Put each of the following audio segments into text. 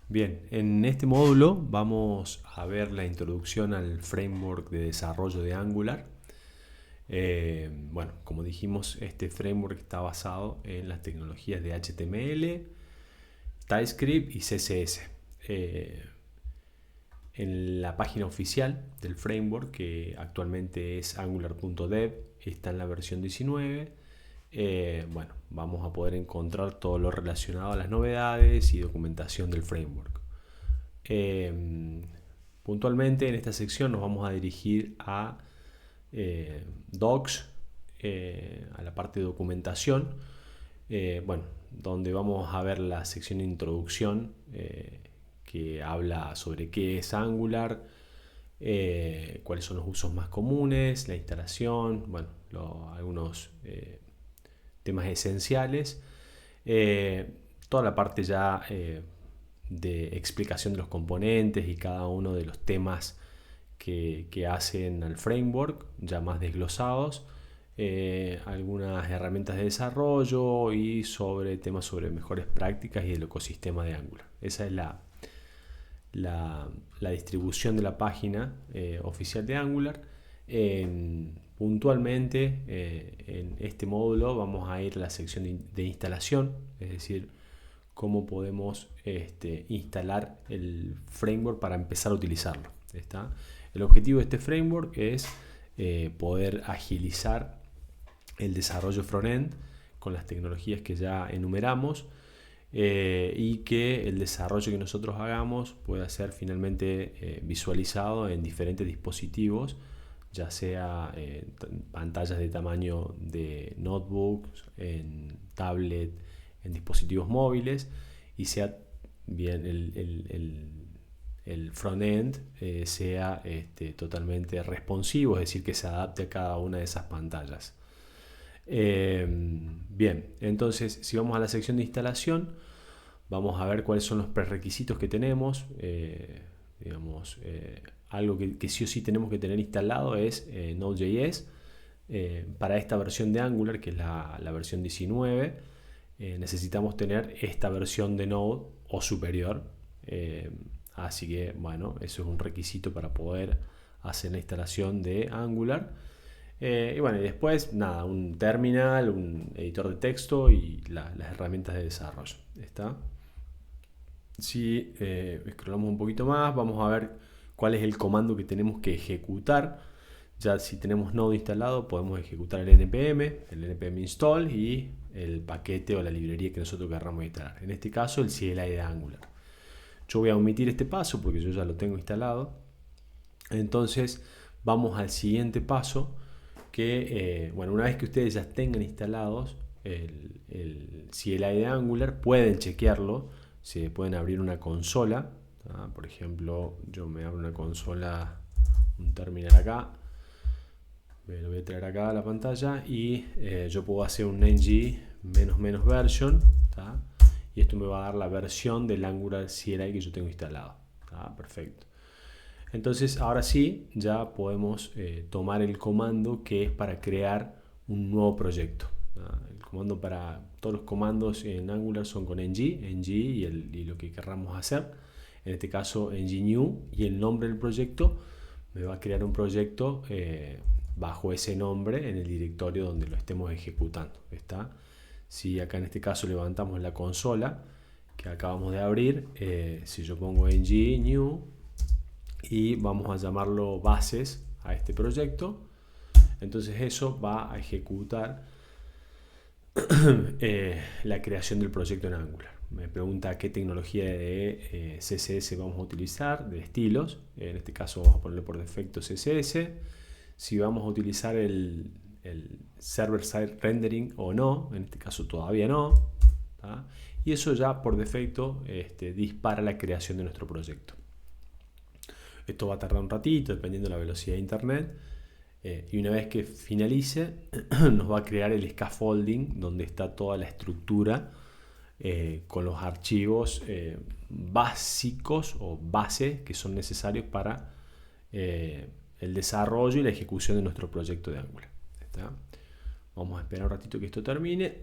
Bien, en este módulo vamos a ver la introducción al framework de desarrollo de Angular. Bueno, como dijimos, este framework está basado en las tecnologías de HTML, TypeScript y CSS. En la página oficial del framework, que actualmente es angular.dev, está en la versión 19. Bueno, vamos a poder encontrar todo lo relacionado a las novedades y documentación del framework. Puntualmente en esta sección nos vamos a dirigir a docs, a la parte de documentación, bueno, donde vamos a ver la sección de introducción, que habla sobre qué es Angular, cuáles son los usos más comunes, la instalación, bueno, algunos temas esenciales, toda la parte ya de explicación de los componentes y cada uno de los temas que hacen al framework, ya más desglosados, algunas herramientas de desarrollo y sobre temas sobre mejores prácticas y el ecosistema de Angular. Esa es la distribución de la página oficial de Angular. Puntualmente en este módulo vamos a ir a la sección de instalación, es decir, cómo podemos instalar el framework para empezar a utilizarlo. ¿Está? El objetivo de este framework es poder agilizar el desarrollo frontend con las tecnologías que ya enumeramos, y que el desarrollo que nosotros hagamos pueda ser finalmente visualizado en diferentes dispositivos, ya sea pantallas de tamaño de notebooks, en tablet, en dispositivos móviles, y sea bien el frontend sea totalmente responsivo, es decir, que se adapte a cada una de esas pantallas. Bien, entonces si vamos a la sección de instalación, vamos a ver cuáles son los prerequisitos que tenemos. Algo que sí o sí tenemos que tener instalado es Node.js. Para esta versión de Angular, que es la versión 19, necesitamos tener esta versión de Node o superior. Así que bueno, eso es un requisito para poder hacer la instalación de Angular. Y bueno, y después nada, un terminal, un editor de texto y las herramientas de desarrollo. ¿Está? Si scrollamos un poquito más, vamos a ver cuál es el comando que tenemos que ejecutar. Ya si tenemos Node instalado, podemos ejecutar el npm install y el paquete o la librería que nosotros queramos instalar. En este caso, el CLI de Angular. Yo voy a omitir este paso porque yo ya lo tengo instalado. Entonces, vamos al siguiente paso, que bueno, una vez que ustedes ya tengan instalados el CLI de Angular, pueden chequearlo. Se pueden abrir una consola. Por ejemplo, yo me abro una consola, un terminal acá, me lo voy a traer acá a la pantalla y yo puedo hacer un ng version, ¿tá? Y esto me va a dar la versión del Angular CLI que yo tengo instalado. ¿Tá? Perfecto. Entonces ahora sí ya podemos tomar el comando que es para crear un nuevo proyecto. El comando para todos los comandos en Angular son con ng y lo que querramos hacer. En este caso ng new, y el nombre del proyecto me va a crear un proyecto bajo ese nombre en el directorio donde lo estemos ejecutando. ¿Está? Si acá en este caso levantamos la consola que acabamos de abrir, si yo pongo ng new y vamos a llamarlo bases a este proyecto, entonces eso va a ejecutar la creación del proyecto en Angular. Me pregunta qué tecnología de CSS vamos a utilizar, de estilos. En este caso vamos a ponerle por defecto CSS. Si vamos a utilizar el server-side rendering o no, en este caso todavía no. ¿Tá? Y eso ya por defecto dispara la creación de nuestro proyecto. Esto va a tardar un ratito dependiendo de la velocidad de internet. Y una vez que finalice, nos va a crear el scaffolding donde está toda la estructura con los archivos básicos o base que son necesarios para el desarrollo y la ejecución de nuestro proyecto de Angular. ¿Está? Vamos a esperar un ratito que esto termine.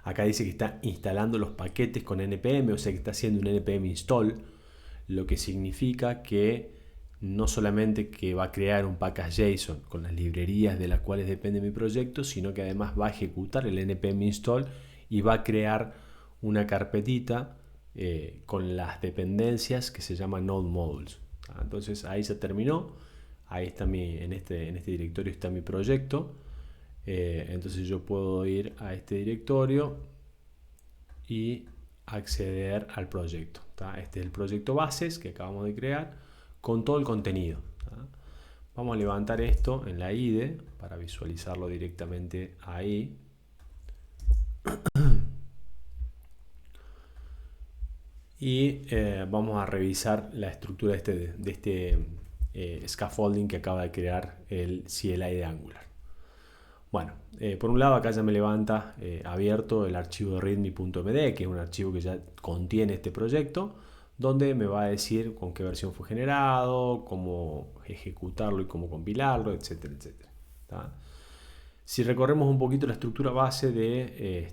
Acá dice que está instalando los paquetes con npm, o sea que está haciendo un npm install, lo que significa que no solamente que va a crear un package JSON con las librerías de las cuales depende mi proyecto, sino que además va a ejecutar el npm install y va a crear una carpetita con las dependencias que se llama node modules. Entonces ahí se terminó. Ahí está en este directorio está mi proyecto. Entonces yo puedo ir a este directorio y acceder al proyecto. Este es el proyecto bases que acabamos de crear con todo el contenido. Vamos a levantar esto en la IDE para visualizarlo directamente ahí. Y vamos a revisar la estructura de este scaffolding que acaba de crear el CLI de Angular. Bueno, por un lado acá ya me levanta abierto el archivo readme.md, que es un archivo que ya contiene este proyecto, donde me va a decir con qué versión fue generado, cómo ejecutarlo y cómo compilarlo, etcétera, etcétera. Si recorremos un poquito la estructura base de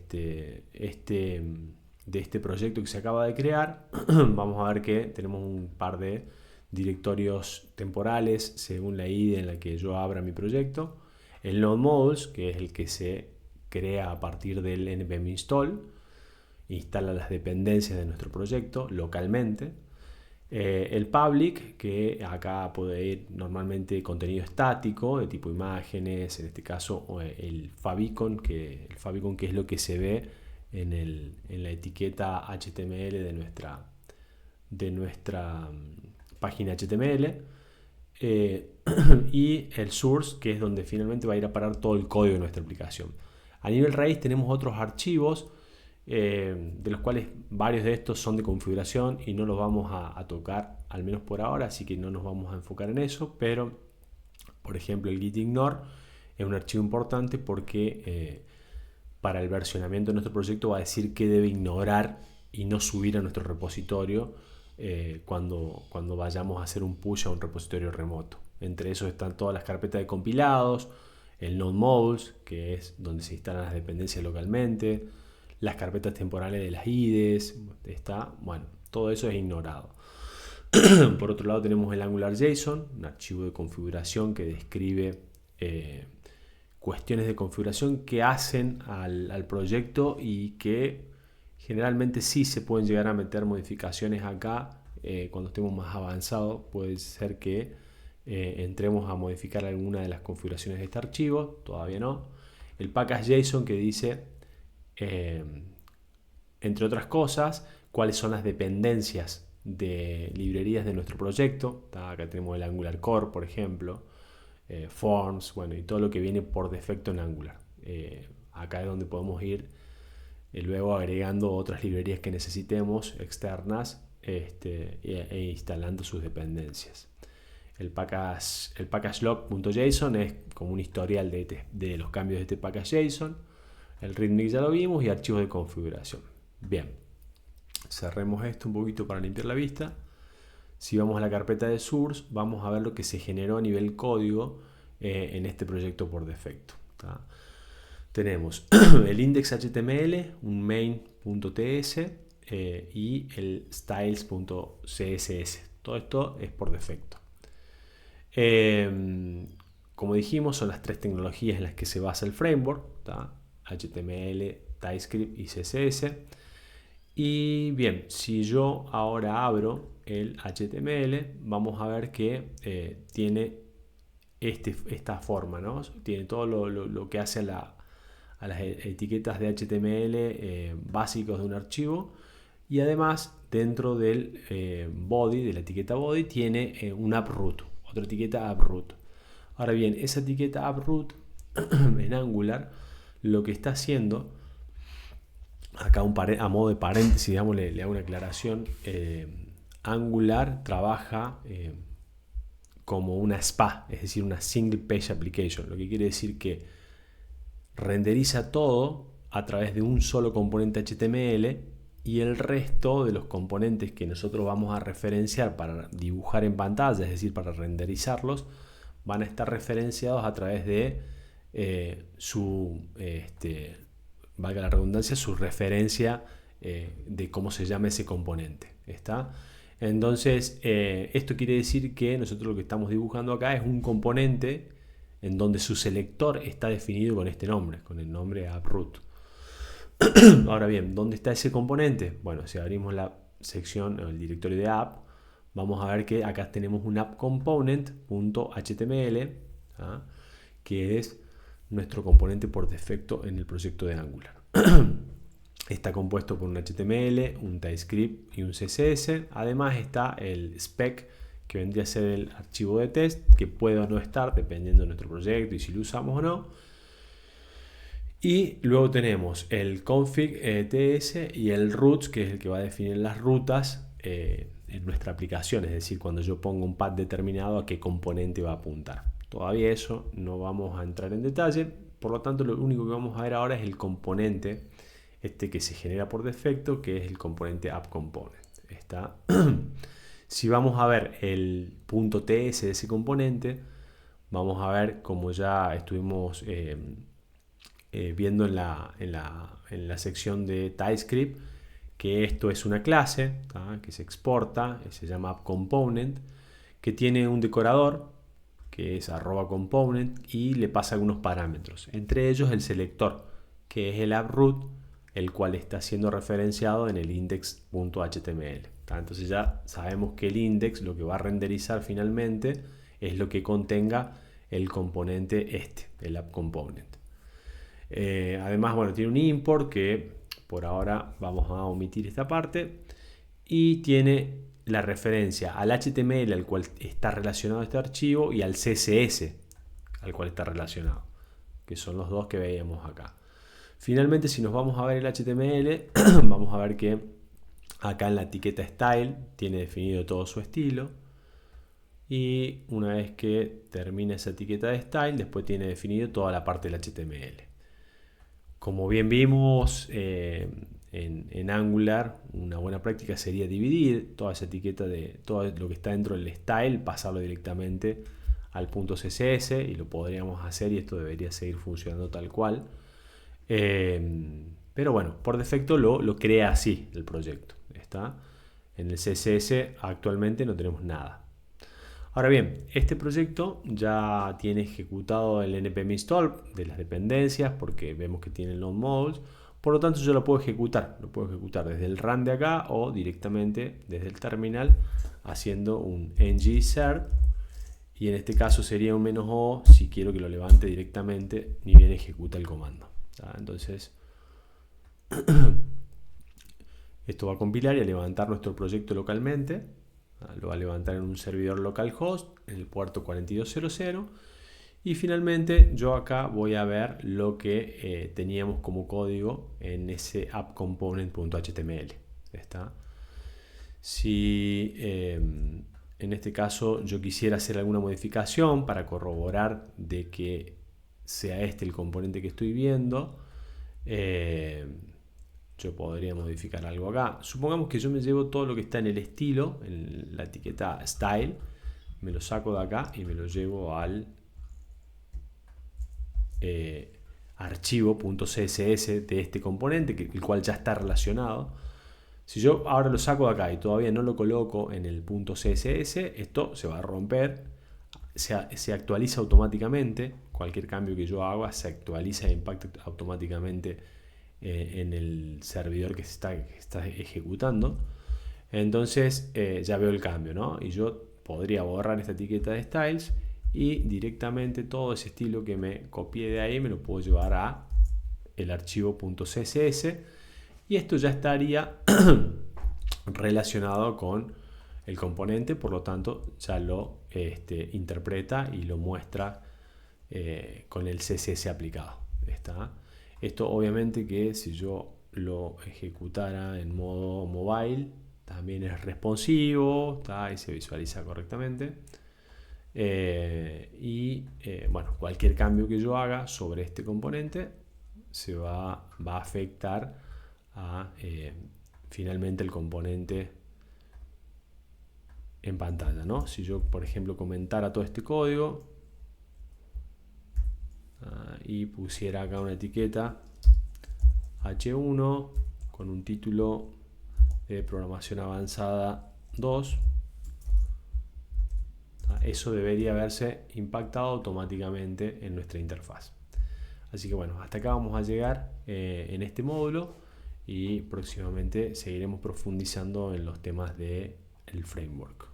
este proyecto que se acaba de crear, vamos a ver que tenemos un par de directorios temporales según la IDE en la que yo abra mi proyecto. El node modules, que es el que se crea a partir del npm install, instala las dependencias de nuestro proyecto localmente. El public, que acá puede ir normalmente contenido estático de tipo imágenes, en este caso el favicon, que es lo que se ve en la etiqueta HTML de nuestra página HTML. Y el source, que es donde finalmente va a ir a parar todo el código de nuestra aplicación. A nivel raíz tenemos otros archivos, de los cuales varios de estos son de configuración y no los vamos a tocar, al menos por ahora, así que no nos vamos a enfocar en eso. Pero, por ejemplo, el git ignore es un archivo importante porque para el versionamiento de nuestro proyecto va a decir que debe ignorar y no subir a nuestro repositorio cuando vayamos a hacer un push a un repositorio remoto. Entre esos están todas las carpetas de compilados, el node modules, que es donde se instalan las dependencias localmente, las carpetas temporales de las IDEs, bueno, todo eso es ignorado. Por otro lado tenemos el AngularJSON, un archivo de configuración que describe cuestiones de configuración que hacen al proyecto y que generalmente sí se pueden llegar a meter modificaciones acá. Cuando estemos más avanzados puede ser que entremos a modificar alguna de las configuraciones de este archivo, todavía no. El package.json que dice, entre otras cosas, cuáles son las dependencias de librerías de nuestro proyecto. Acá tenemos el Angular Core, por ejemplo, Forms, bueno, y todo lo que viene por defecto en Angular. Acá es donde podemos ir luego agregando otras librerías que necesitemos externas e instalando sus dependencias. El packagelog.json es como un historial de los cambios de este package.json. El readme ya lo vimos y archivos de configuración. Bien, cerremos esto un poquito para limpiar la vista. Si vamos a la carpeta de source, vamos a ver lo que se generó a nivel código en este proyecto por defecto. Tenemos el index.html, un main.ts y el styles.css. Todo esto es por defecto. Como dijimos, son las tres tecnologías en las que se basa el framework, HTML, TypeScript y CSS. Y bien, si yo ahora abro el HTML, vamos a ver que tiene esta forma, ¿no? Tiene todo lo que hace a las etiquetas de HTML básicos de un archivo, y además dentro del body, de la etiqueta body, tiene un AppRoot, otra etiqueta AppRoot. Ahora bien, esa etiqueta AppRoot en Angular lo que está haciendo, acá a modo de paréntesis, digamos, le hago una aclaración. Angular trabaja como una SPA, es decir, una Single Page Application, lo que quiere decir que renderiza todo a través de un solo componente HTML, y el resto de los componentes que nosotros vamos a referenciar para dibujar en pantalla, es decir, para renderizarlos, van a estar referenciados a través de valga la redundancia, su referencia de cómo se llama ese componente. ¿Está? Entonces, esto quiere decir que nosotros lo que estamos dibujando acá es un componente en donde su selector está definido con este nombre, con el nombre AppRoot. Ahora bien, ¿dónde está ese componente? Bueno, si abrimos la sección o el directorio de app, vamos a ver que acá tenemos un appComponent.html, ¿ah? Que es nuestro componente por defecto en el proyecto de Angular. Está compuesto por un HTML, un TypeScript y un CSS. Además está el spec, que vendría a ser el archivo de test, que puede o no estar dependiendo de nuestro proyecto y si lo usamos o no. Y luego tenemos el config ts y el routes, que es el que va a definir las rutas en nuestra aplicación. Es decir, cuando yo pongo un path determinado, a qué componente va a apuntar. Todavía eso no vamos a entrar en detalle. Por lo tanto, lo único que vamos a ver ahora es el componente que se genera por defecto, que es el componente appComponent. ¿Está? Si vamos a ver el .ts de ese componente, vamos a ver, como ya estuvimos viendo en la sección de TypeScript, que esto es una clase que se exporta, se llama appComponent, que tiene un decorador que es @component y le pasa algunos parámetros, entre ellos el selector, que es el AppRoot, el cual está siendo referenciado en el index.html. Entonces ya sabemos que el index lo que va a renderizar finalmente es lo que contenga el componente el appComponent. Además, bueno, tiene un import que por ahora vamos a omitir esta parte, y tiene la referencia al HTML al cual está relacionado este archivo y al CSS al cual está relacionado, que son los dos que veíamos acá. Finalmente, si nos vamos a ver el HTML, vamos a ver que acá en la etiqueta style tiene definido todo su estilo, y una vez que termina esa etiqueta de style, después tiene definido toda la parte del HTML. Como bien vimos en Angular, una buena práctica sería dividir toda esa etiqueta de todo lo que está dentro del style, pasarlo directamente al .css, y lo podríamos hacer, y esto debería seguir funcionando tal cual. Pero bueno, por defecto lo crea así el proyecto. ¿Está? En el CSS actualmente no tenemos nada. Ahora bien, este proyecto ya tiene ejecutado el npm install de las dependencias, porque vemos que tiene el node modules. Por lo tanto, yo lo puedo ejecutar. Lo puedo ejecutar desde el run de acá o directamente desde el terminal haciendo un ng-cert. Y en este caso sería un "-o" si quiero que lo levante directamente ni bien ejecuta el comando. Entonces, esto va a compilar y a levantar nuestro proyecto localmente. Lo va a levantar en un servidor localhost en el puerto 4200. Y finalmente yo acá voy a ver lo que teníamos como código en ese appComponent.html. ¿Está? Si en este caso yo quisiera hacer alguna modificación para corroborar de que sea este el componente que estoy viendo, yo podría modificar algo acá. Supongamos que yo me llevo todo lo que está en el estilo, en la etiqueta style, me lo saco de acá y me lo llevo al archivo.css de este componente, el cual ya está relacionado. Si yo ahora lo saco de acá y todavía no lo coloco en el .css, esto se va a romper, se actualiza automáticamente. Cualquier cambio que yo haga se actualiza e impacta automáticamente en el servidor que está ejecutando. Entonces ya veo el cambio, ¿no? Y yo podría borrar esta etiqueta de styles y directamente todo ese estilo que me copié de ahí me lo puedo llevar a el archivo .css, y esto ya estaría relacionado con el componente, por lo tanto ya lo interpreta y lo muestra con el CSS aplicado. ¿Está? Esto obviamente que si yo lo ejecutara en modo mobile también es responsivo, ¿está? Y se visualiza correctamente. Bueno, cualquier cambio que yo haga sobre este componente se va a afectar a finalmente el componente en pantalla, ¿no? Si yo, por ejemplo, comentara todo este código y pusiera acá una etiqueta H1 con un título de programación avanzada 2. Eso debería haberse impactado automáticamente en nuestra interfaz. Así que bueno, hasta acá vamos a llegar en este módulo y próximamente seguiremos profundizando en los temas del framework.